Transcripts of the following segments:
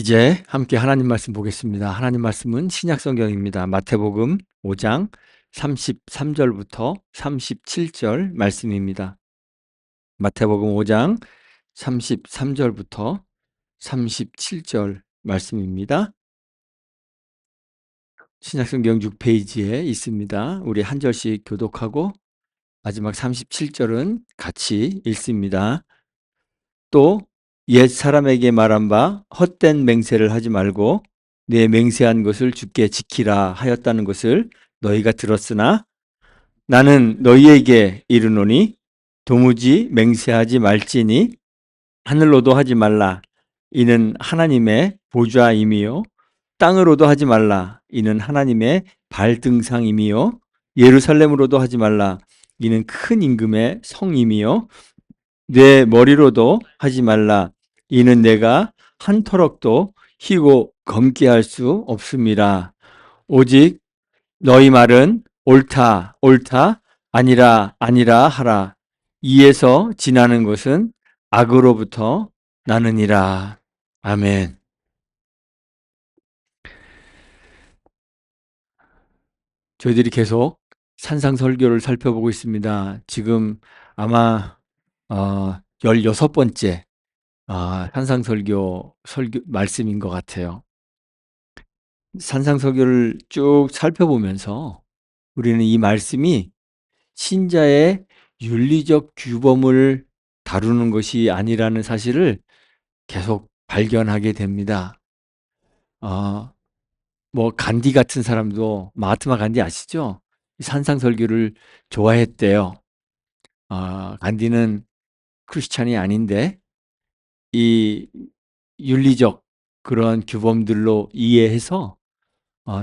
이제 함께 하나님 말씀 보겠습니다. 하나님 말씀은 신약 성경입니다. 마태복음 5장 33절부터 37절 말씀입니다. 마태복음 5장 33절부터 37절 말씀입니다. 신약 성경 6페이지에 있습니다. 우리 한 절씩 교독하고 마지막 37절은 같이 읽습니다. 또 옛 사람에게 말한 바 헛된 맹세를 하지 말고 내 맹세한 것을 주께 지키라 하였다는 것을 너희가 들었으나 나는 너희에게 이르노니 도무지 맹세하지 말지니 하늘로도 하지 말라 이는 하나님의 보좌임이요 땅으로도 하지 말라 이는 하나님의 발등상임이요 예루살렘으로도 하지 말라 이는 큰 임금의 성임이요 내 머리로도 하지 말라 이는 내가 한 터럭도 희고 검게 할 수 없음이라. 오직 너희 말은 옳다 옳다 아니라 아니라 하라. 이에서 지나는 것은 악으로부터 나느니라. 아멘. 저희들이 계속 산상설교를 살펴보고 있습니다. 지금 아마 16번째 산상설교 말씀인 것 같아요. 산상설교를 쭉 살펴보면서 우리는 이 말씀이 신자의 윤리적 규범을 다루는 것이 아니라는 사실을 계속 발견하게 됩니다. 간디 같은 사람도 마하트마 간디 아시죠? 산상설교를 좋아했대요. 간디는 크리스찬이 아닌데 이 윤리적 그런 규범들로 이해해서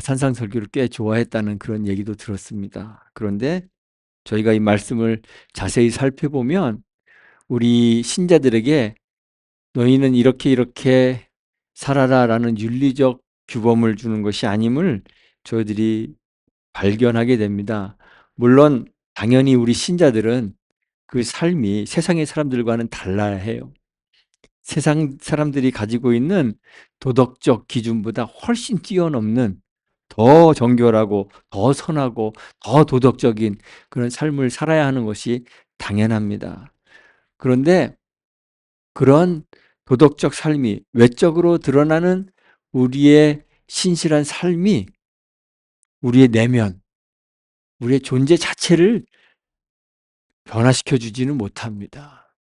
산상설교를 꽤 좋아했다는 그런 얘기도 들었습니다. 그런데 저희가 이 말씀을 자세히 살펴보면 우리 신자들에게 너희는 이렇게 이렇게 살아라라는 윤리적 규범을 주는 것이 아님을 저희들이 발견하게 됩니다. 물론 당연히 우리 신자들은 그 삶이 세상의 사람들과는 달라야 해요. 세상 사람들이 가지고 있는 도덕적 기준보다 훨씬 뛰어넘는 더 정결하고 더 선하고 더 도덕적인 그런 삶을 살아야 하는 것이 당연합니다. 그런데 그런 도덕적 삶이 외적으로 드러나는 우리의 신실한 삶이 우리의 내면, 우리의 존재 자체를 변화시켜 주지는 못합니다.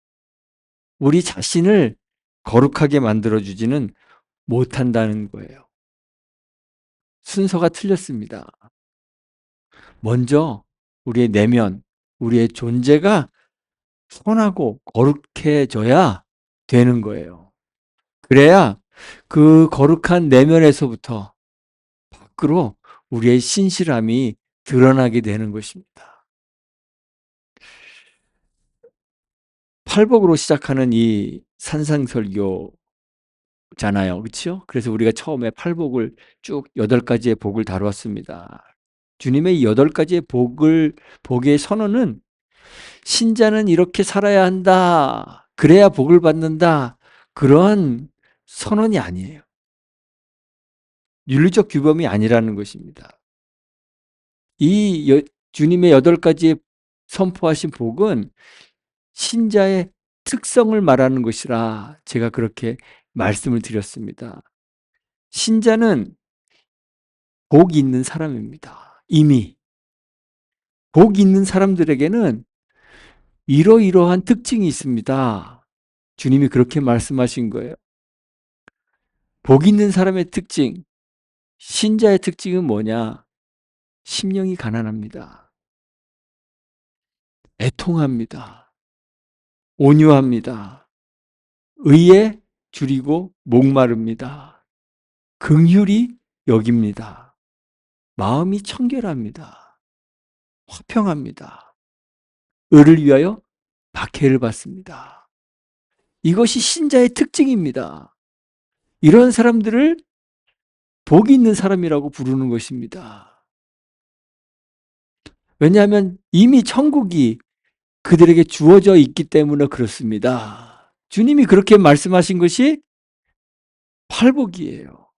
우리 자신을 거룩하게 만들어 주지는 못한다는 거예요. 순서가 틀렸습니다. 먼저 우리의 내면, 우리의 존재가 선하고 거룩해져야 되는 거예요. 그래야 그 거룩한 내면에서부터 밖으로 우리의 신실함이 드러나게 되는 것입니다. 팔복으로 시작하는 이 산상설교 잖아요. 그렇죠? 그래서 우리가 처음에 팔복을 쭉 8가지의 복을 다루었습니다. 주님의 8가지의 복의 선언은 신자는 이렇게 살아야 한다. 그래야 복을 받는다. 그러한 선언이 아니에요. 윤리적 규범이 아니라는 것입니다. 주님의 8가지의 선포하신 복은 신자의 특성을 말하는 것이라 제가 그렇게 말씀을 드렸습니다. 신자는 복이 있는 사람입니다. 이미 복이 있는 사람들에게는 이러이러한 특징이 있습니다. 주님이 그렇게 말씀하신 거예요. 복 있는 사람의 특징, 신자의 특징은 뭐냐? 심령이 가난합니다. 애통합니다. 온유합니다. 의에 줄이고 목마릅니다. 긍휼히 여깁니다. 마음이 청결합니다. 화평합니다. 의를 위하여 박해를 받습니다. 이것이 신자의 특징입니다. 이런 사람들을 복이 있는 사람이라고 부르는 것입니다. 왜냐하면 이미 천국이 그들에게 주어져 있기 때문에 그렇습니다. 주님이 그렇게 말씀하신 것이 팔복이에요.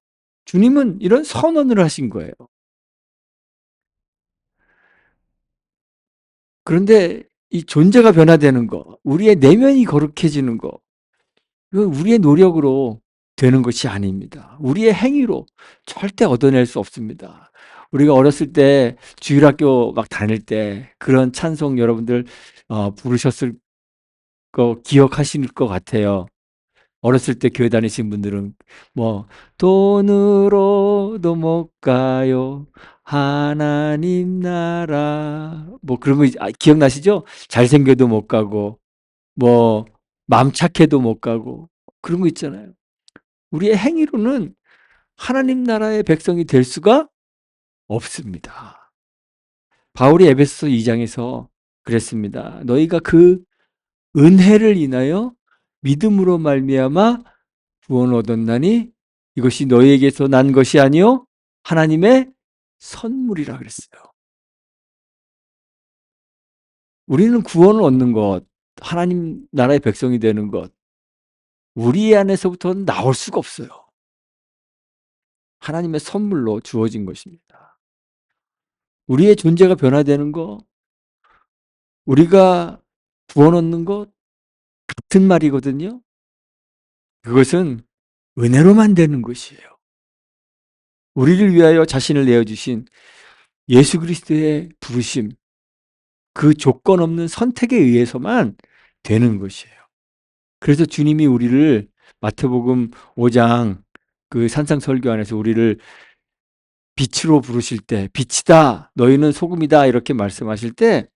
주님은 이런 선언을 하신 거예요. 그런데 이 존재가 변화되는 거, 우리의 내면이 거룩해지는 거, 이건 우리의 노력으로 되는 것이 아닙니다. 우리의 행위로 절대 얻어낼 수 없습니다. 우리가 어렸을 때 주일학교 막 다닐 때 그런 찬송 여러분들 부르셨을 거 기억하실 것 같아요. 어렸을 때 교회 다니신 분들은 뭐 돈으로도 못 가요. 하나님 나라 뭐 그런 거 기억나시죠? 잘생겨도 못 가고 뭐 맘 착해도 못 가고 그런 거 있잖아요. 우리의 행위로는 하나님 나라의 백성이 될 수가 없습니다. 바울이 에베소서 2장에서 그랬습니다. 너희가 그 은혜를 인하여 믿음으로 말미암아 구원을 얻었나니 이것이 너희에게서 난 것이 아니요 하나님의 선물이라 그랬어요. 우리는 구원을 얻는 것, 하나님 나라의 백성이 되는 것, 우리 안에서부터는 나올 수가 없어요. 하나님의 선물로 주어진 것입니다. 우리의 존재가 변화되는 것, 우리가 구원 얻는 것 같은 말이거든요. 그것은 은혜로만 되는 것이에요. 우리를 위하여 자신을 내어주신 예수 그리스도의 부르심, 그 조건 없는 선택에 의해서만 되는 것이에요. 그래서 주님이 우리를 마태복음 5장 그 산상설교 안에서 우리를 빛으로 부르실 때 빛이다 너희는 소금이다 이렇게 말씀하실 때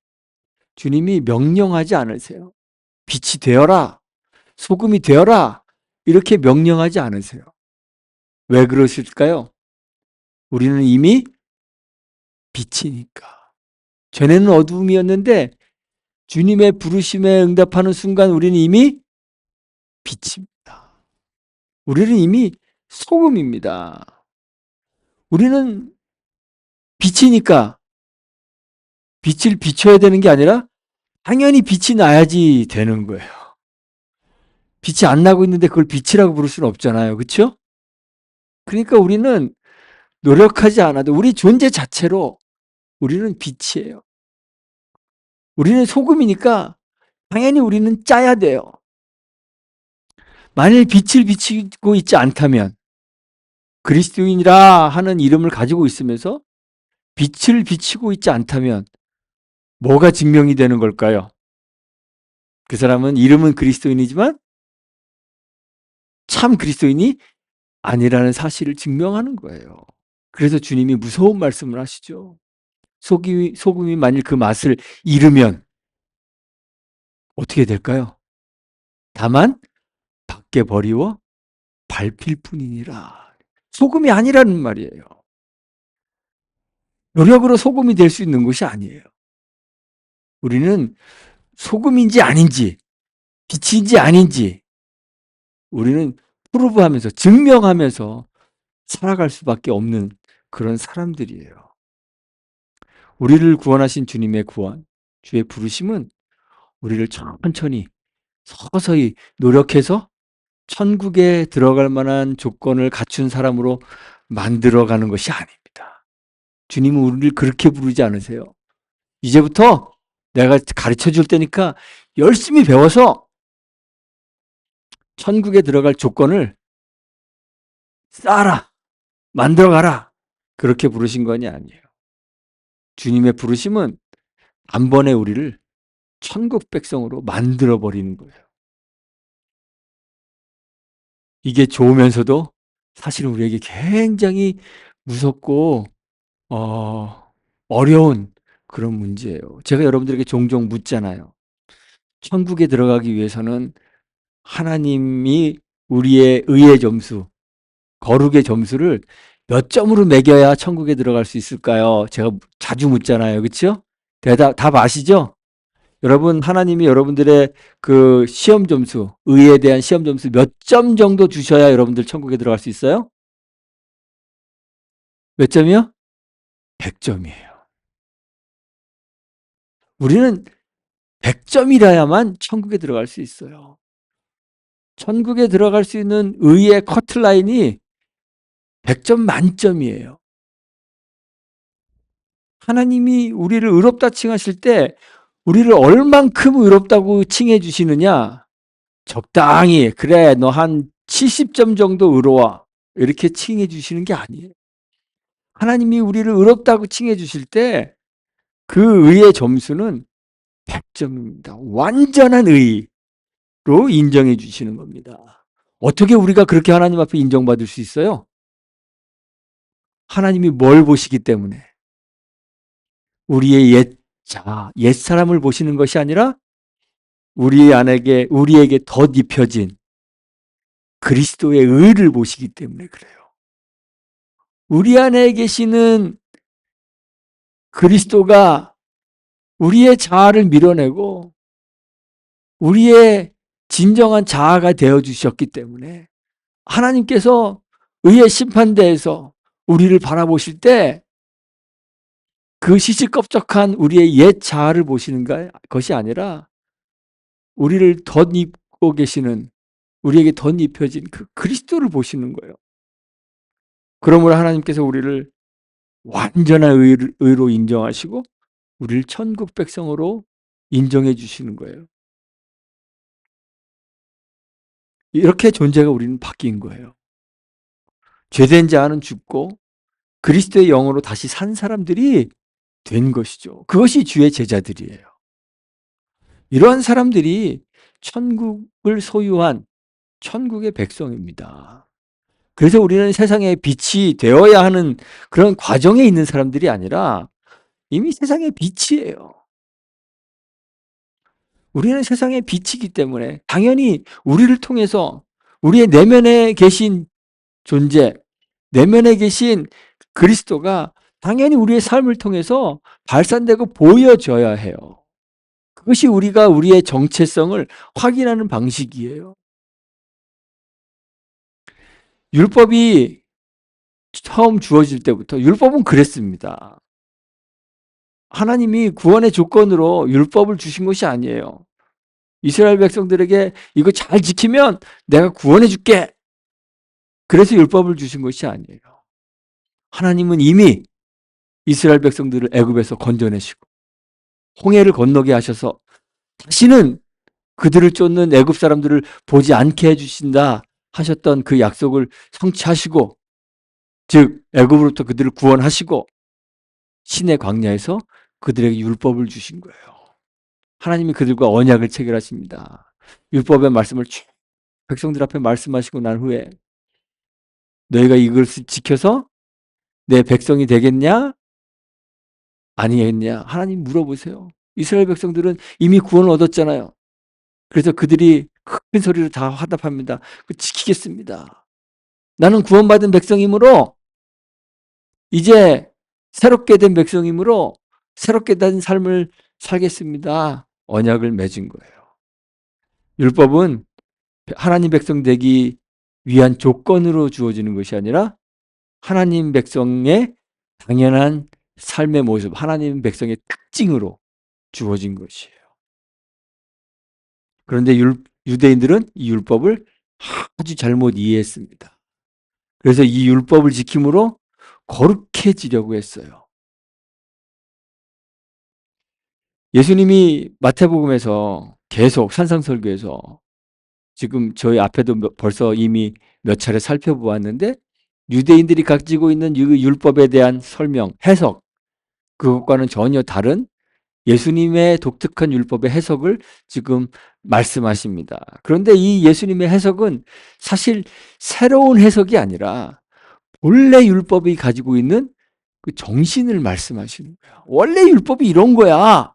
주님이 명령하지 않으세요. 빛이 되어라 소금이 되어라 이렇게 명령하지 않으세요. 왜 그러실까요? 우리는 이미 빛이니까. 전에는 어두움이었는데 주님의 부르심에 응답하는 순간 우리는 이미 빛입니다. 우리는 이미 소금입니다. 우리는 빛이니까 빛을 비춰야 되는 게 아니라 당연히 빛이 나야지 되는 거예요. 빛이 안 나고 있는데 그걸 빛이라고 부를 수는 없잖아요. 그렇죠? 그러니까 우리는 노력하지 않아도 우리 존재 자체로 우리는 빛이에요. 우리는 소금이니까 당연히 우리는 짜야 돼요. 만일 빛을 비치고 있지 않다면 그리스도인이라 하는 이름을 가지고 있으면서 빛을 비치고 있지 않다면 뭐가 증명이 되는 걸까요? 그 사람은 이름은 그리스도인이지만 참 그리스도인이 아니라는 사실을 증명하는 거예요. 그래서 주님이 무서운 말씀을 하시죠. 소금이 만일 그 맛을 잃으면 어떻게 될까요? 다만 밖에 버리워 밟힐 뿐이니라. 소금이 아니라는 말이에요. 노력으로 소금이 될 수 있는 것이 아니에요. 우리는 소금인지 아닌지, 빛인지 아닌지 우리는 프루브하면서 증명하면서 살아갈 수밖에 없는 그런 사람들이에요. 우리를 구원하신 주님의 구원, 주의 부르심은 우리를 천천히 서서히 노력해서 천국에 들어갈 만한 조건을 갖춘 사람으로 만들어가는 것이 아닙니다. 주님은 우리를 그렇게 부르지 않으세요. 이제부터 내가 가르쳐 줄 테니까 열심히 배워서 천국에 들어갈 조건을 쌓아라, 만들어가라. 그렇게 부르신 것이 아니에요. 주님의 부르심은 단번에 우리를 천국 백성으로 만들어버리는 거예요. 이게 좋으면서도 사실은 우리에게 굉장히 무섭고 어려운 그런 문제예요. 제가 여러분들에게 종종 묻잖아요. 천국에 들어가기 위해서는 하나님이 우리의 의의 점수, 거룩의 점수를 몇 점으로 매겨야 천국에 들어갈 수 있을까요? 제가 자주 묻잖아요. 그렇죠? 답 아시죠? 여러분 하나님이 여러분들의 그 시험 점수, 의에 대한 시험 점수 몇 점 정도 주셔야 여러분들 천국에 들어갈 수 있어요? 몇 점이요? 100점이에요. 우리는 100점이라야만 천국에 들어갈 수 있어요. 천국에 들어갈 수 있는 의의 커트라인이 100점 만점이에요. 하나님이 우리를 의롭다 칭하실 때 우리를 얼만큼 의롭다고 칭해 주시느냐? 적당히 그래 너 한 70점 정도 의로워 이렇게 칭해 주시는 게 아니에요. 하나님이 우리를 의롭다고 칭해 주실 때 그 의의 점수는 100점입니다. 완전한 의로 인정해 주시는 겁니다. 어떻게 우리가 그렇게 하나님 앞에 인정받을 수 있어요? 하나님이 뭘 보시기 때문에? 우리의 옛 사람을 보시는 것이 아니라 우리에게 덧 입혀진 그리스도의 의를 보시기 때문에 그래요. 우리 안에 계시는 그리스도가 우리의 자아를 밀어내고 우리의 진정한 자아가 되어 주셨기 때문에 하나님께서 의의 심판대에서 우리를 바라보실 때 그 시시껍적한 우리의 옛 자아를 보시는 것이 아니라 우리를 덧입고 계시는 우리에게 덧입혀진 그 그리스도를 보시는 거예요. 그러므로 하나님께서 우리를 완전한 의로 인정하시고 우리를 천국 백성으로 인정해 주시는 거예요. 이렇게 존재가 우리는 바뀐 거예요. 죄된 자는 죽고 그리스도의 영으로 다시 산 사람들이 된 것이죠. 그것이 주의 제자들이에요. 이러한 사람들이 천국을 소유한 천국의 백성입니다. 그래서 우리는 세상의 빛이 되어야 하는 그런 과정에 있는 사람들이 아니라 이미 세상의 빛이에요. 우리는 세상의 빛이기 때문에 당연히 우리를 통해서 우리의 내면에 계신 존재, 내면에 계신 그리스도가 당연히 우리의 삶을 통해서 발산되고 보여져야 해요. 그것이 우리가 우리의 정체성을 확인하는 방식이에요. 율법이 처음 주어질 때부터 율법은 그랬습니다. 하나님이 구원의 조건으로 율법을 주신 것이 아니에요. 이스라엘 백성들에게 이거 잘 지키면 내가 구원해 줄게. 그래서 율법을 주신 것이 아니에요. 하나님은 이미 이스라엘 백성들을 애굽에서 건져내시고 홍해를 건너게 하셔서 다시는 그들을 쫓는 애굽 사람들을 보지 않게 해주신다 하셨던 그 약속을 성취하시고 즉 애굽으로부터 그들을 구원하시고 신의 광야에서 그들에게 율법을 주신 거예요. 하나님이 그들과 언약을 체결하십니다. 율법의 말씀을 쭉 백성들 앞에 말씀하시고 난 후에 너희가 이것을 지켜서 내 백성이 되겠냐? 아니겠냐? 하나님 물어보세요. 이스라엘 백성들은 이미 구원을 얻었잖아요. 그래서 그들이 큰 소리로 다 화답합니다. 지키겠습니다. 나는 구원받은 백성이므로 이제 새롭게 된 백성이므로 새롭게 된 삶을 살겠습니다. 언약을 맺은 거예요. 율법은 하나님 백성 되기 위한 조건으로 주어지는 것이 아니라 하나님 백성의 당연한 삶의 모습, 하나님 백성의 특징으로 주어진 것이에요. 그런데 유대인들은 이 율법을 아주 잘못 이해했습니다. 그래서 이 율법을 지킴으로 거룩해지려고 했어요. 예수님이 마태복음에서 계속 산상설교에서 지금 저희 앞에도 벌써 이미 몇 차례 살펴보았는데 유대인들이 가지고 있는 율법에 대한 설명, 해석 그것과는 전혀 다른 예수님의 독특한 율법의 해석을 지금 말씀하십니다. 그런데 이 예수님의 해석은 사실 새로운 해석이 아니라 본래 율법이 가지고 있는 그 정신을 말씀하시는 거예요. 원래 율법이 이런 거야.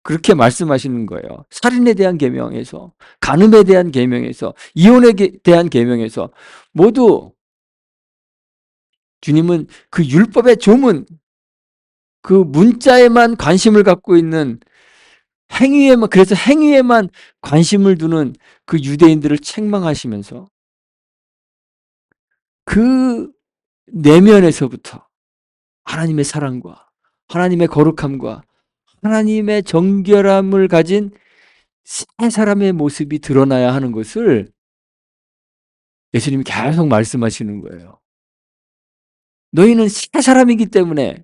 그렇게 말씀하시는 거예요. 살인에 대한 계명에서, 간음에 대한 계명에서, 이혼에 대한 계명에서 모두 주님은 그 율법의 조문, 그 문자에만 관심을 갖고 있는 그래서 행위에만 관심을 두는 그 유대인들을 책망하시면서 그 내면에서부터 하나님의 사랑과 하나님의 거룩함과 하나님의 정결함을 가진 새 사람의 모습이 드러나야 하는 것을 예수님이 계속 말씀하시는 거예요. 너희는 새 사람이기 때문에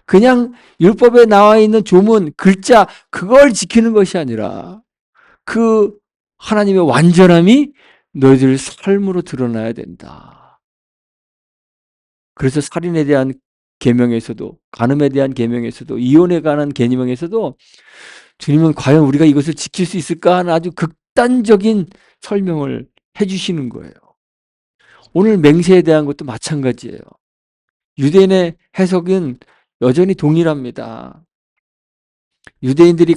그냥 율법에 나와 있는 조문, 글자 그걸 지키는 것이 아니라 그 하나님의 완전함이 너희들 삶으로 드러나야 된다. 그래서 살인에 대한 계명에서도, 간음에 대한 계명에서도, 이혼에 관한 계명에서도 주님은 과연 우리가 이것을 지킬 수 있을까 하는 아주 극단적인 설명을 해주시는 거예요. 오늘 맹세에 대한 것도 마찬가지예요. 유대인의 해석은 여전히 동일합니다. 유대인들이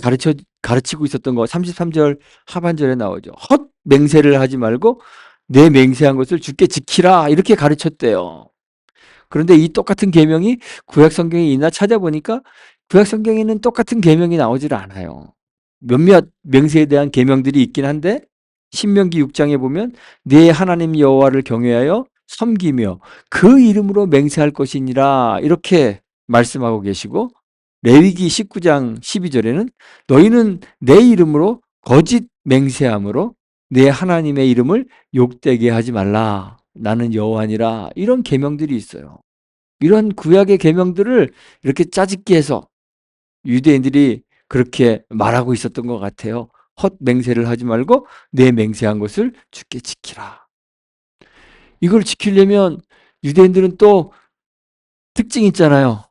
가르치고 있었던 거 33절 하반절에 나오죠. 헛 맹세를 하지 말고 내 맹세한 것을 주께 지키라 이렇게 가르쳤대요. 그런데 이 똑같은 계명이 구약 성경에 있나 찾아보니까 구약 성경에는 똑같은 계명이 나오질 않아요. 몇몇 맹세에 대한 계명들이 있긴 한데 신명기 6장에 보면 네 하나님 여호와를 경외하여 섬기며 그 이름으로 맹세할 것이니라 이렇게 말씀하고 계시고 레위기 19장 12절에는 너희는 내 이름으로 거짓 맹세함으로 내 하나님의 이름을 욕되게 하지 말라. 나는 여호와니라. 이런 계명들이 있어요. 이런 구약의 계명들을 이렇게 짜집기 해서 유대인들이 그렇게 말하고 있었던 것 같아요. 헛 맹세를 하지 말고 내 맹세한 것을 주께 지키라. 이걸 지키려면 유대인들은 또 특징이 있잖아요.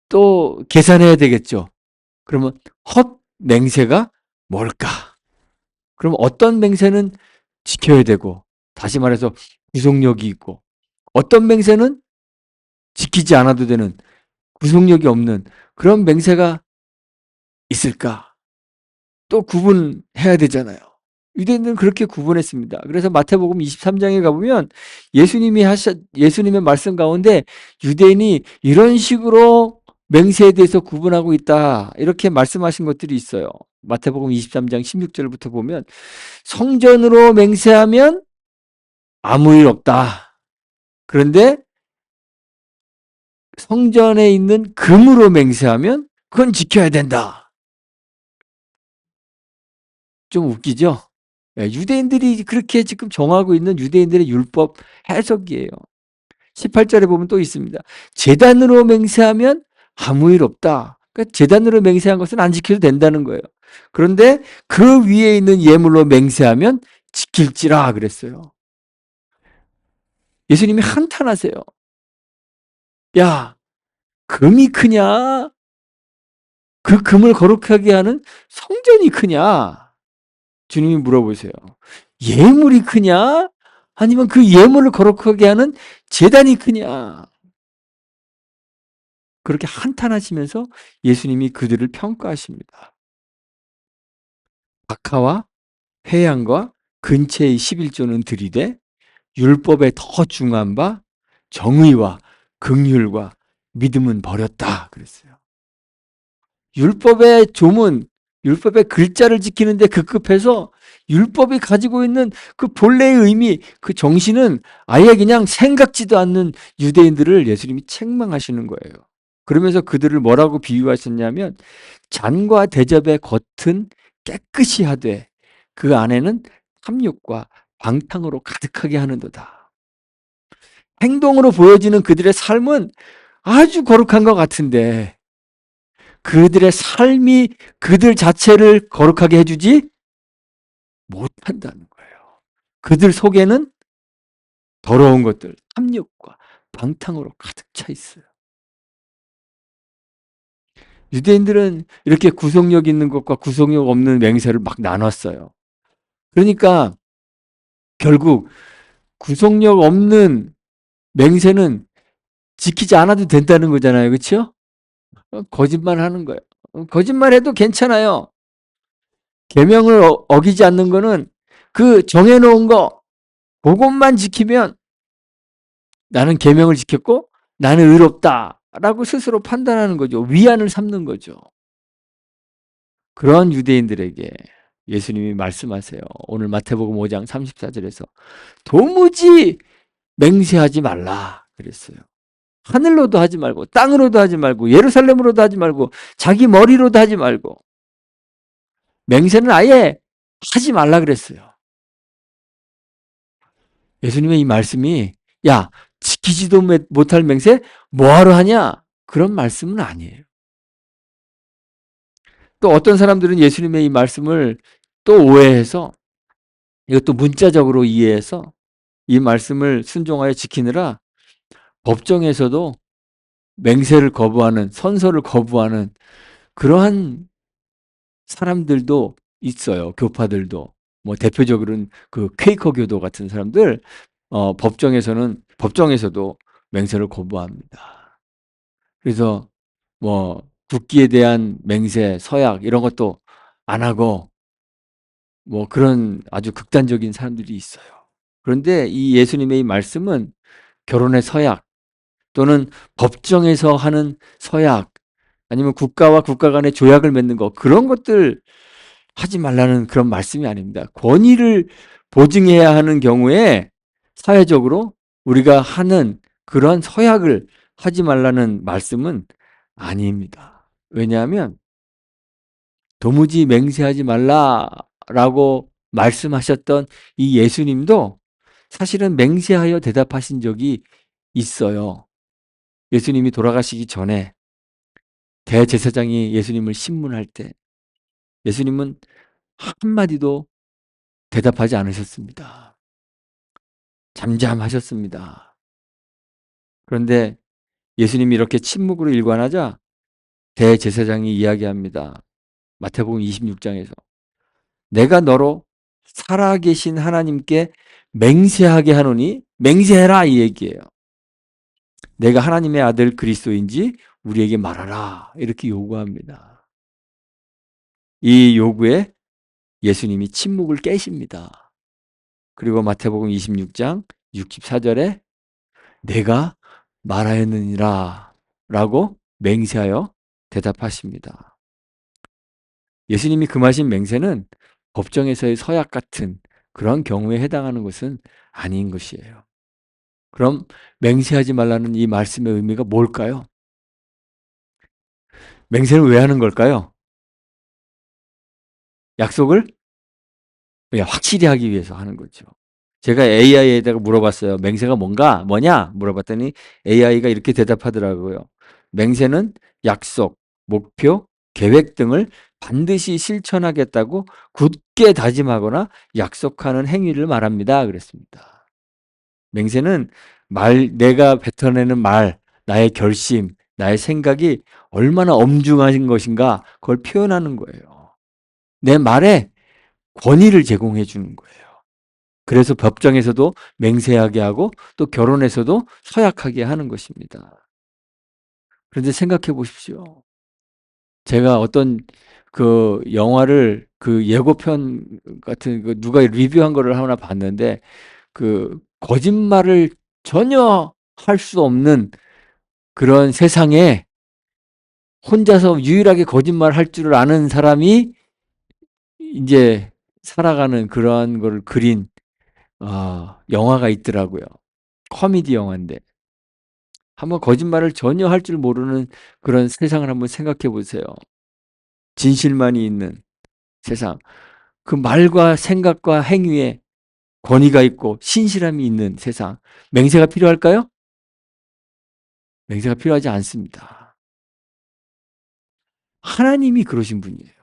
또 계산해야 되겠죠. 그러면 헛 맹세가 뭘까? 그럼 어떤 맹세는 지켜야 되고, 다시 말해서 구속력이 있고, 어떤 맹세는 지키지 않아도 되는 구속력이 없는 그런 맹세가 있을까? 또 구분해야 되잖아요. 유대인들은 그렇게 구분했습니다. 그래서 마태복음 23장에 가보면 예수님의 말씀 가운데 유대인이 이런 식으로 맹세에 대해서 구분하고 있다. 이렇게 말씀하신 것들이 있어요. 마태복음 23장 16절부터 보면 성전으로 맹세하면 아무 일 없다. 그런데 성전에 있는 금으로 맹세하면 그건 지켜야 된다. 좀 웃기죠? 유대인들이 그렇게 지금 정하고 있는 유대인들의 율법 해석이에요. 18절에 보면 또 있습니다. 제단으로 맹세하면 아무 일 없다. 그러니까 제단으로 맹세한 것은 안 지켜도 된다는 거예요. 그런데 그 위에 있는 예물로 맹세하면 지킬지라 그랬어요. 예수님이 한탄하세요. 야, 금이 크냐? 그 금을 거룩하게 하는 성전이 크냐? 주님이 물어보세요. 예물이 크냐? 아니면 그 예물을 거룩하게 하는 제단이 크냐? 그렇게 한탄하시면서 예수님이 그들을 평가하십니다. 박하와 회양과 근체의 11조는 들이되 율법에 더 중한 바 정의와 긍휼과 믿음은 버렸다 그랬어요. 율법의 조문, 율법의 글자를 지키는데 급급해서 율법이 가지고 있는 그 본래의 의미, 그 정신은 아예 그냥 생각지도 않는 유대인들을 예수님이 책망하시는 거예요. 그러면서 그들을 뭐라고 비유하셨냐면 잔과 대접의 겉은 깨끗이 하되 그 안에는 탐욕과 방탕으로 가득하게 하는도다. 행동으로 보여지는 그들의 삶은 아주 거룩한 것 같은데 그들의 삶이 그들 자체를 거룩하게 해주지 못한다는 거예요. 그들 속에는 더러운 것들, 탐욕과 방탕으로 가득 차 있어요. 유대인들은 이렇게 구속력 있는 것과 구속력 없는 맹세를 막 나눴어요. 그러니까 결국 구속력 없는 맹세는 지키지 않아도 된다는 거잖아요. 그렇죠? 거짓말 하는 거예요. 거짓말해도 괜찮아요. 계명을 어기지 않는 거는 그 정해놓은 거 그것만 지키면 나는 계명을 지켰고 나는 의롭다라고 스스로 판단하는 거죠. 위안을 삼는 거죠. 그런 유대인들에게 예수님이 말씀하세요. 오늘 마태복음 5장 34절에서 도무지 맹세하지 말라 그랬어요. 하늘로도 하지 말고 땅으로도 하지 말고 예루살렘으로도 하지 말고 자기 머리로도 하지 말고 맹세는 아예 하지 말라 그랬어요. 예수님의 이 말씀이 야, 지키지도 못할 맹세 뭐하러 하냐? 그런 말씀은 아니에요. 또 어떤 사람들은 예수님의 이 말씀을 또 오해해서 이것도 문자적으로 이해해서 이 말씀을 순종하여 지키느라 법정에서도 맹세를 거부하는, 선서를 거부하는 그러한 사람들도 있어요. 교파들도. 뭐 대표적으로는 그 퀘이커 교도 같은 사람들, 법정에서도 맹세를 거부합니다. 그래서 뭐 국기에 대한 맹세, 서약 이런 것도 안 하고 뭐 그런 아주 극단적인 사람들이 있어요. 그런데 이 예수님의 이 말씀은 결혼의 서약 또는 법정에서 하는 서약 아니면 국가와 국가 간의 조약을 맺는 거 그런 것들 하지 말라는 그런 말씀이 아닙니다. 권위를 보증해야 하는 경우에 사회적으로 우리가 하는 그런 서약을 하지 말라는 말씀은 아닙니다. 왜냐하면 도무지 맹세하지 말라라고 말씀하셨던 이 예수님도 사실은 맹세하여 대답하신 적이 있어요. 예수님이 돌아가시기 전에 대제사장이 예수님을 신문할 때 예수님은 한마디도 대답하지 않으셨습니다. 잠잠하셨습니다. 그런데 예수님이 이렇게 침묵으로 일관하자 대제사장이 이야기합니다. 마태복음 26장에서 내가 너로 살아계신 하나님께 맹세하게 하노니 맹세해라 이 얘기예요. 내가 하나님의 아들 그리스도인지 우리에게 말하라 이렇게 요구합니다. 이 요구에 예수님이 침묵을 깨십니다. 그리고 마태복음 26장 64절에 내가 말하였느니라 라고 맹세하여 대답하십니다. 예수님이 금하신 맹세는 법정에서의 서약 같은 그런 경우에 해당하는 것은 아닌 것이에요. 그럼 맹세하지 말라는 이 말씀의 의미가 뭘까요? 맹세를 왜 하는 걸까요? 약속을 확실히 하기 위해서 하는 거죠. 제가 AI에다가 물어봤어요. 맹세가 뭐냐? 물어봤더니 AI가 이렇게 대답하더라고요. 맹세는 약속, 목표, 계획 등을 반드시 실천하겠다고 굳게 다짐하거나 약속하는 행위를 말합니다. 그랬습니다. 맹세는 내가 뱉어내는 말, 나의 결심, 나의 생각이 얼마나 엄중한 것인가 그걸 표현하는 거예요. 내 말에 권위를 제공해 주는 거예요. 그래서 법정에서도 맹세하게 하고 또 결혼에서도 서약하게 하는 것입니다. 그런데 생각해 보십시오. 제가 어떤 그 영화를 그 예고편 같은 그 누가 리뷰한 거를 하나 봤는데 그 거짓말을 전혀 할 수 없는 그런 세상에 혼자서 유일하게 거짓말 할 줄 아는 사람이 이제 살아가는 그러한 걸 그린 영화가 있더라고요. 코미디 영화인데. 한번 거짓말을 전혀 할 줄 모르는 그런 세상을 한번 생각해 보세요. 진실만이 있는 세상. 그 말과 생각과 행위에 권위가 있고 신실함이 있는 세상. 맹세가 필요할까요? 맹세가 필요하지 않습니다. 하나님이 그러신 분이에요.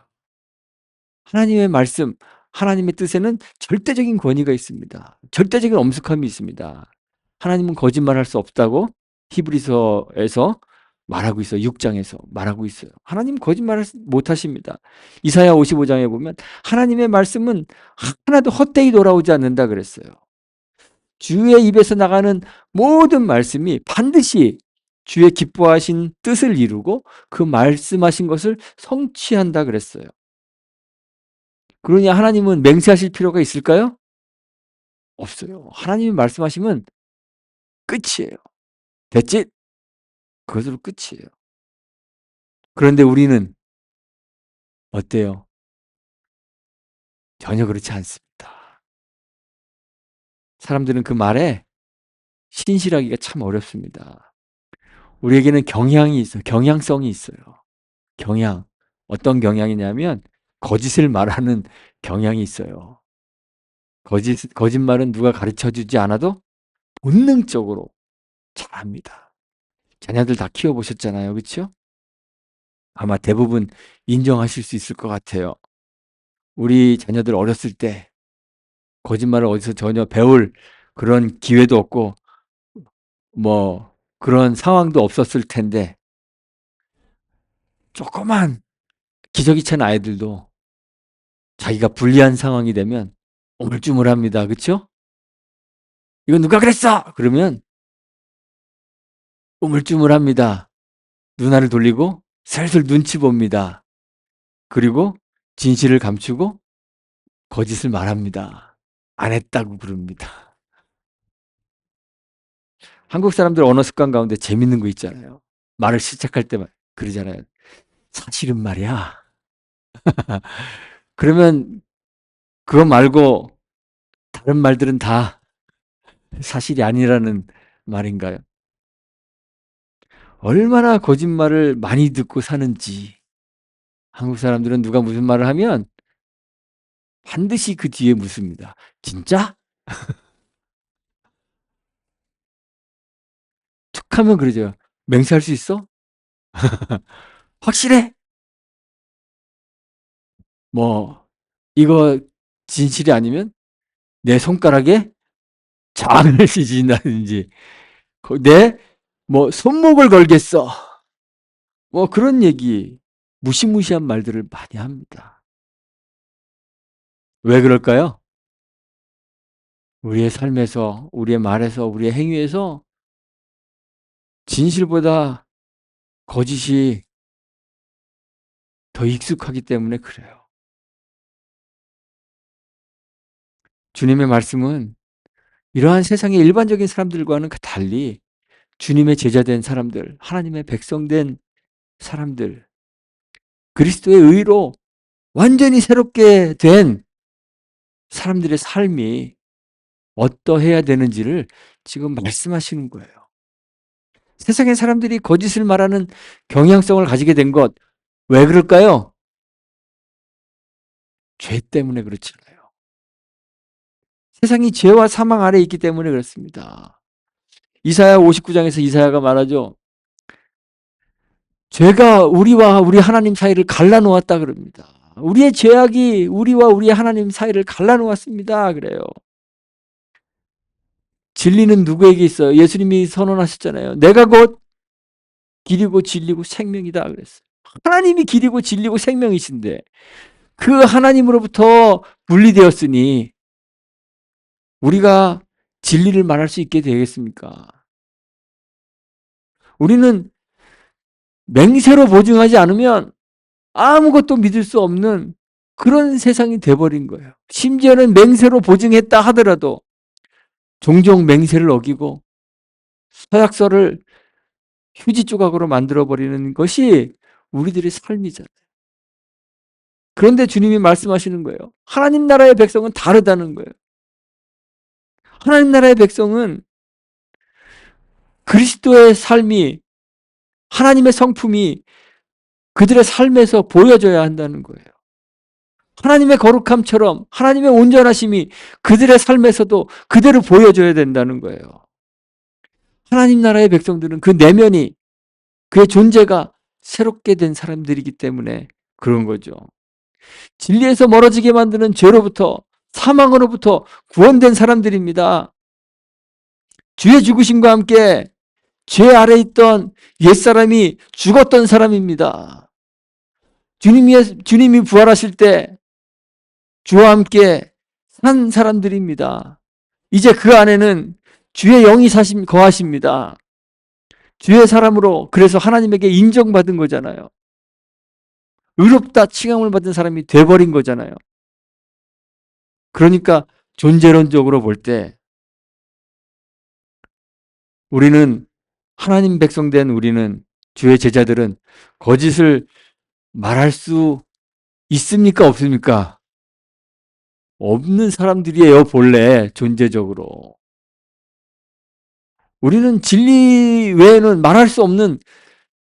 하나님의 말씀, 하나님의 뜻에는 절대적인 권위가 있습니다. 절대적인 엄숙함이 있습니다. 하나님은 거짓말할 수 없다고 히브리서에서 말하고 있어요. 6장에서 말하고 있어요. 하나님 거짓말을 못 하십니다. 이사야 55장에 보면 하나님의 말씀은 하나도 헛되이 돌아오지 않는다 그랬어요. 주의 입에서 나가는 모든 말씀이 반드시 주의 기뻐하신 뜻을 이루고 그 말씀하신 것을 성취한다 그랬어요. 그러니 하나님은 맹세하실 필요가 있을까요? 없어요. 하나님이 말씀하시면 끝이에요. 됐지? 그것으로 끝이에요. 그런데 우리는 어때요? 전혀 그렇지 않습니다. 사람들은 그 말에 신실하기가 참 어렵습니다. 우리에게는 경향이 있어요. 경향성이 있어요. 경향. 어떤 경향이냐면 거짓을 말하는 경향이 있어요. 거짓말은 누가 가르쳐 주지 않아도 본능적으로 잘합니다. 자녀들 다 키워보셨잖아요. 그렇죠? 아마 대부분 인정하실 수 있을 것 같아요. 우리 자녀들 어렸을 때 거짓말을 어디서 전혀 배울 그런 기회도 없고 뭐 그런 상황도 없었을 텐데 조그만 기저귀 찬 아이들도 자기가 불리한 상황이 되면 우물쭈물합니다. 그렇죠? 이거 누가 그랬어? 그러면 우물쭈물합니다. 눈알을 돌리고 슬슬 눈치 봅니다. 그리고 진실을 감추고 거짓을 말합니다. 안 했다고 그럽니다. 한국 사람들 언어 습관 가운데 재밌는 거 있잖아요. 말을 시작할 때 그러잖아요. 사실은 말이야. 그러면 그거 말고 다른 말들은 다 사실이 아니라는 말인가요? 얼마나 거짓말을 많이 듣고 사는지. 한국 사람들은 누가 무슨 말을 하면 반드시 그 뒤에 묻습니다. 진짜? 툭 하면 그러죠. 맹세할 수 있어? 확실해? 뭐 이거 진실이 아니면 내 손가락에 장을 찢는다든지 내 뭐 손목을 걸겠어. 뭐 그런 얘기 무시무시한 말들을 많이 합니다. 왜 그럴까요? 우리의 삶에서 우리의 말에서 우리의 행위에서 진실보다 거짓이 더 익숙하기 때문에 그래요. 주님의 말씀은 이러한 세상의 일반적인 사람들과는 달리 주님의 제자된 사람들, 하나님의 백성된 사람들, 그리스도의 의로 완전히 새롭게 된 사람들의 삶이 어떠해야 되는지를 지금 말씀하시는 거예요. 세상의 사람들이 거짓을 말하는 경향성을 가지게 된 것, 왜 그럴까요? 죄 때문에 그렇잖아요. 세상이 죄와 사망 아래에 있기 때문에 그렇습니다. 이사야 59장에서 이사야가 말하죠. 죄가 우리와 우리 하나님 사이를 갈라놓았다 그럽니다. 우리의 죄악이 우리와 우리 하나님 사이를 갈라놓았습니다. 그래요. 진리는 누구에게 있어요? 예수님이 선언하셨잖아요. 내가 곧 길이고 진리고 생명이다 그랬어요. 하나님이 길이고 진리고 생명이신데 그 하나님으로부터 분리되었으니 우리가 진리를 말할 수 있게 되겠습니까? 우리는 맹세로 보증하지 않으면 아무것도 믿을 수 없는 그런 세상이 돼버린 거예요. 심지어는 맹세로 보증했다 하더라도 종종 맹세를 어기고 서약서를 휴지 조각으로 만들어버리는 것이 우리들의 삶이잖아요. 그런데 주님이 말씀하시는 거예요. 하나님 나라의 백성은 다르다는 거예요. 하나님 나라의 백성은 그리스도의 삶이 하나님의 성품이 그들의 삶에서 보여져야 한다는 거예요. 하나님의 거룩함처럼 하나님의 온전하심이 그들의 삶에서도 그대로 보여져야 된다는 거예요. 하나님 나라의 백성들은 그 내면이 그의 존재가 새롭게 된 사람들이기 때문에 그런 거죠. 진리에서 멀어지게 만드는 죄로부터 사망으로부터 구원된 사람들입니다. 주의 죽으심과 함께 죄 아래 있던 옛사람이 죽었던 사람입니다. 주님이 부활하실 때 주와 함께 산 사람들입니다. 이제 그 안에는 주의 영이 거하십니다. 주의 사람으로 그래서 하나님에게 인정받은 거잖아요. 의롭다 칭함을 받은 사람이 돼버린 거잖아요. 그러니까 존재론적으로 볼 때 우리는 하나님 백성된 우리는 주의 제자들은 거짓을 말할 수 있습니까? 없습니까? 없는 사람들이에요, 본래 존재적으로. 우리는 진리 외에는 말할 수 없는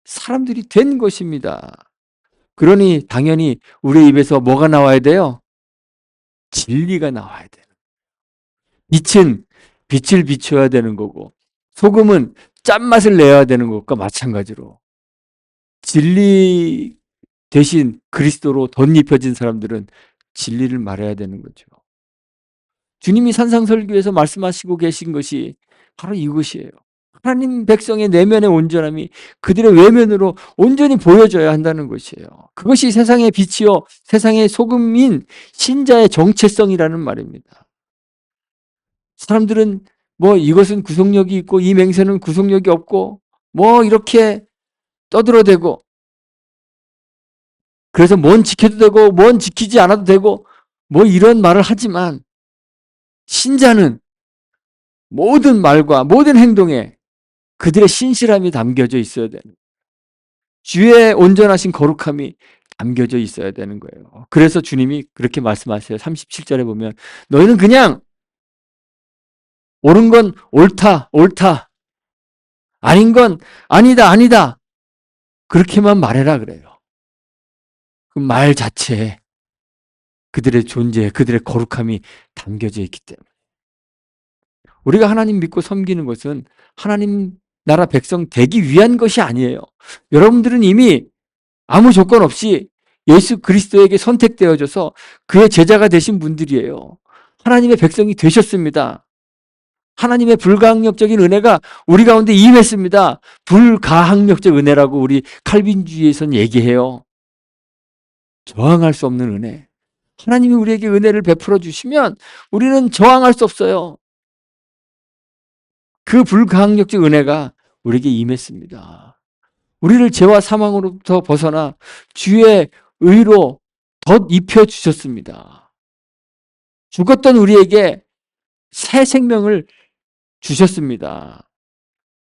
사람들이 된 것입니다. 그러니 당연히 우리 입에서 뭐가 나와야 돼요? 진리가 나와야 돼요. 빛은 빛을 비춰야 되는 거고, 소금은 짠맛을 내야 되는 것과 마찬가지로 진리 대신 그리스도로 덧입혀진 사람들은 진리를 말해야 되는 거죠. 주님이 산상설교에서 말씀하시고 계신 것이 바로 이것이에요. 하나님 백성의 내면의 온전함이 그들의 외면으로 온전히 보여져야 한다는 것이에요. 그것이 세상의 빛이요 세상의 소금인 신자의 정체성이라는 말입니다. 사람들은 뭐 이것은 구속력이 있고 이 맹세는 구속력이 없고 뭐 이렇게 떠들어대고, 그래서 뭔 지켜도 되고 뭔 지키지 않아도 되고 뭐 이런 말을 하지만, 신자는 모든 말과 모든 행동에 그들의 신실함이 담겨져 있어야 되는, 주의 온전하신 거룩함이 담겨져 있어야 되는 거예요. 그래서 주님이 그렇게 말씀하세요. 37절에 보면 너희는 그냥 옳은 건 옳다, 옳다. 아닌 건 아니다, 아니다. 그렇게만 말해라 그래요. 그 말 자체에 그들의 존재, 그들의 거룩함이 담겨져 있기 때문에. 우리가 하나님 믿고 섬기는 것은 하나님 나라 백성 되기 위한 것이 아니에요. 여러분들은 이미 아무 조건 없이 예수 그리스도에게 선택되어져서 그의 제자가 되신 분들이에요. 하나님의 백성이 되셨습니다. 하나님의 불가항력적인 은혜가 우리 가운데 임했습니다. 불가항력적 은혜라고 우리 칼빈주의에선 얘기해요. 저항할 수 없는 은혜. 하나님이 우리에게 은혜를 베풀어 주시면 우리는 저항할 수 없어요. 그 불가항력적 은혜가 우리에게 임했습니다. 우리를 죄와 사망으로부터 벗어나 주의 의로 덧입혀 주셨습니다. 죽었던 우리에게 새 생명을 주셨습니다.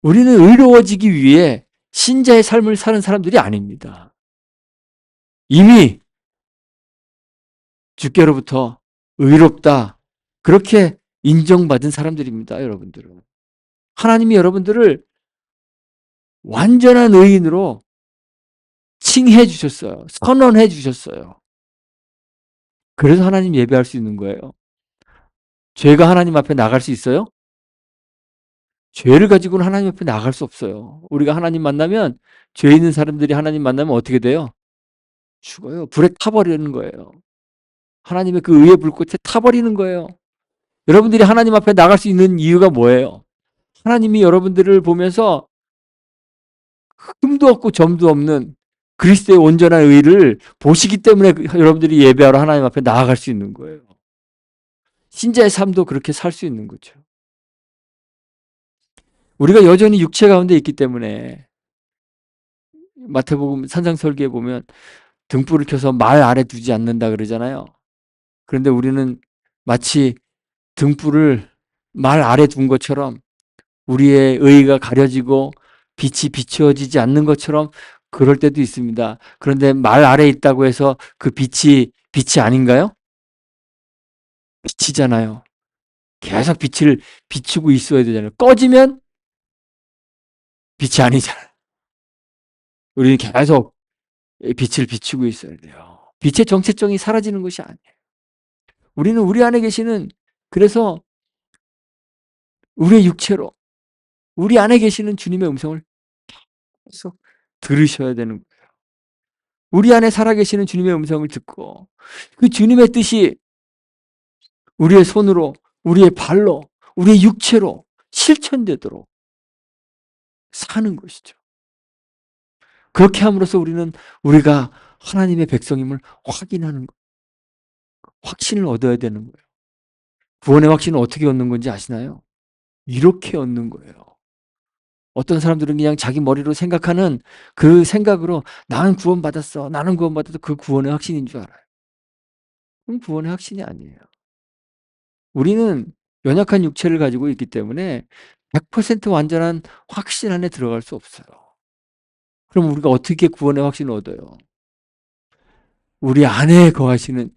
우리는 의로워지기 위해 신자의 삶을 사는 사람들이 아닙니다. 이미 주께로부터 의롭다, 그렇게 인정받은 사람들입니다. 여러분들은. 하나님이 여러분들을 완전한 의인으로 칭해 주셨어요. 선언해 주셨어요. 그래서 하나님 예배할 수 있는 거예요. 죄가 하나님 앞에 나갈 수 있어요? 죄를 가지고는 하나님 앞에 나갈 수 없어요. 우리가 하나님 만나면, 죄 있는 사람들이 하나님 만나면 어떻게 돼요? 죽어요. 불에 타버리는 거예요. 하나님의 그 의의 불꽃에 타버리는 거예요. 여러분들이 하나님 앞에 나갈 수 있는 이유가 뭐예요? 하나님이 여러분들을 보면서 흠도 없고 점도 없는 그리스도의 온전한 의를 보시기 때문에 여러분들이 예배하러 하나님 앞에 나아갈 수 있는 거예요. 신자의 삶도 그렇게 살 수 있는 거죠. 우리가 여전히 육체 가운데 있기 때문에, 마태복음 산상설계에 보면 등불을 켜서 말 아래 두지 않는다 그러잖아요. 그런데 우리는 마치 등불을 말 아래 둔 것처럼 우리의 의의가 가려지고 빛이 비추어지지 않는 것처럼 그럴 때도 있습니다. 그런데 말 아래에 있다고 해서 그 빛이 아닌가요? 빛이잖아요. 계속 빛을 비추고 있어야 되잖아요. 꺼지면 빛이 아니잖아요. 우리는 계속 빛을 비추고 있어야 돼요. 빛의 정체성이 사라지는 것이 아니에요. 우리는 우리 안에 계시는, 그래서 우리의 육체로 우리 안에 계시는 주님의 음성을 계속 들으셔야 되는 거예요. 우리 안에 살아계시는 주님의 음성을 듣고 그 주님의 뜻이 우리의 손으로, 우리의 발로, 우리의 육체로 실천되도록 사는 것이죠. 그렇게 함으로써 우리는 우리가 하나님의 백성임을 확인하는 것, 확신을 얻어야 되는 거예요. 구원의 확신은 어떻게 얻는 건지 아시나요? 이렇게 얻는 거예요. 어떤 사람들은 그냥 자기 머리로 생각하는 그 생각으로 나는 구원받았어, 나는 구원받았어, 그 구원의 확신인 줄 알아요. 그건 구원의 확신이 아니에요. 우리는 연약한 육체를 가지고 있기 때문에 100% 완전한 확신 안에 들어갈 수 없어요. 그럼 우리가 어떻게 구원의 확신을 얻어요? 우리 안에 거하시는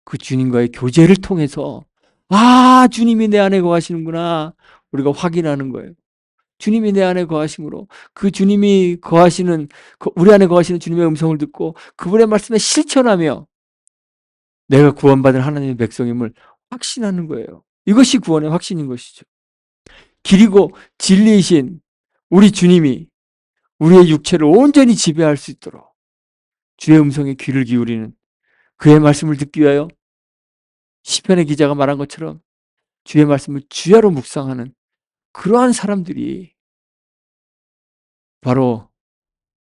그 주님과의 교제를 통해서, 아, 주님이 내 안에 거하시는구나, 우리가 확인하는 거예요. 주님이 내 안에 거하심으로 그 주님이 거하시는, 우리 안에 거하시는 주님의 음성을 듣고 그분의 말씀에 실천하며 내가 구원받은 하나님의 백성임을 확신하는 거예요. 이것이 구원의 확신인 것이죠. 길이고 진리이신 우리 주님이 우리의 육체를 온전히 지배할 수 있도록 주의 음성에 귀를 기울이는, 그의 말씀을 듣기 위하여 시편의 기자가 말한 것처럼 주의 말씀을 주야로 묵상하는 그러한 사람들이 바로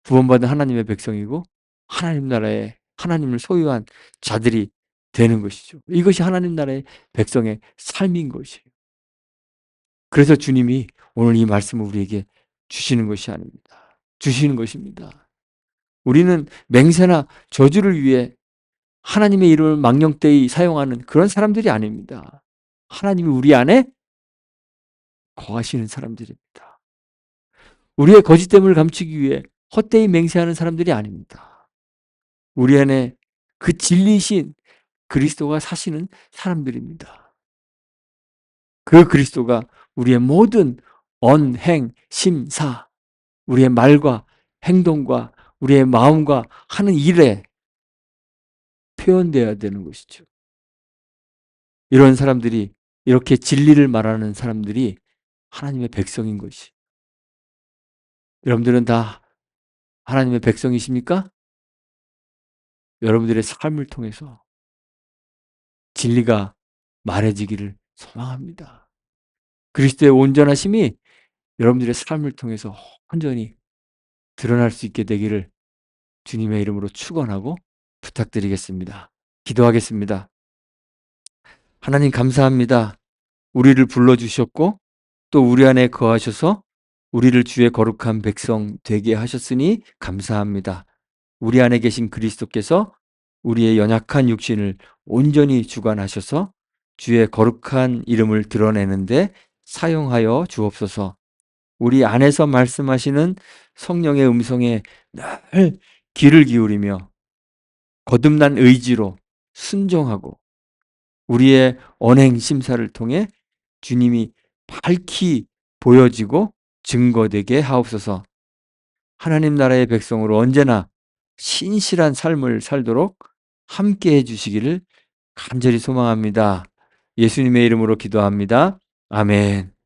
구원받은 하나님의 백성이고 하나님 나라의 하나님을 소유한 자들이 되는 것이죠. 이것이 하나님 나라의 백성의 삶인 것이에요. 그래서 주님이 오늘 이 말씀을 우리에게 주시는 것이 아닙니다. 주시는 것입니다. 우리는 맹세나 저주를 위해 하나님의 이름을 망령되이 사용하는 그런 사람들이 아닙니다. 하나님이 우리 안에 거하시는 사람들입니다. 우리의 거짓됨을 감추기 위해 헛되이 맹세하는 사람들이 아닙니다. 우리 안에 그 진리신 그리스도가 사시는 사람들입니다. 그 그리스도가 우리의 모든 언행, 심사, 우리의 말과 행동과 우리의 마음과 하는 일에 표현되어야 되는 것이죠. 이런 사람들이, 이렇게 진리를 말하는 사람들이 하나님의 백성인 것이. 여러분들은 다 하나님의 백성이십니까? 여러분들의 삶을 통해서 진리가 말해지기를 소망합니다. 그리스도의 온전하심이 여러분들의 삶을 통해서 온전히 드러날 수 있게 되기를 주님의 이름으로 축원하고 부탁드리겠습니다. 기도하겠습니다. 하나님 감사합니다. 우리를 불러주셨고 또 우리 안에 거하셔서 우리를 주의 거룩한 백성 되게 하셨으니 감사합니다. 우리 안에 계신 그리스도께서 우리의 연약한 육신을 온전히 주관하셔서 주의 거룩한 이름을 드러내는데 사용하여 주옵소서. 우리 안에서 말씀하시는 성령의 음성에 늘 귀를 기울이며 거듭난 의지로 순종하고 우리의 언행 심사를 통해 주님이 밝히 보여지고 증거되게 하옵소서. 하나님 나라의 백성으로 언제나 신실한 삶을 살도록 함께 해주시기를 간절히 소망합니다. 예수님의 이름으로 기도합니다. 아멘.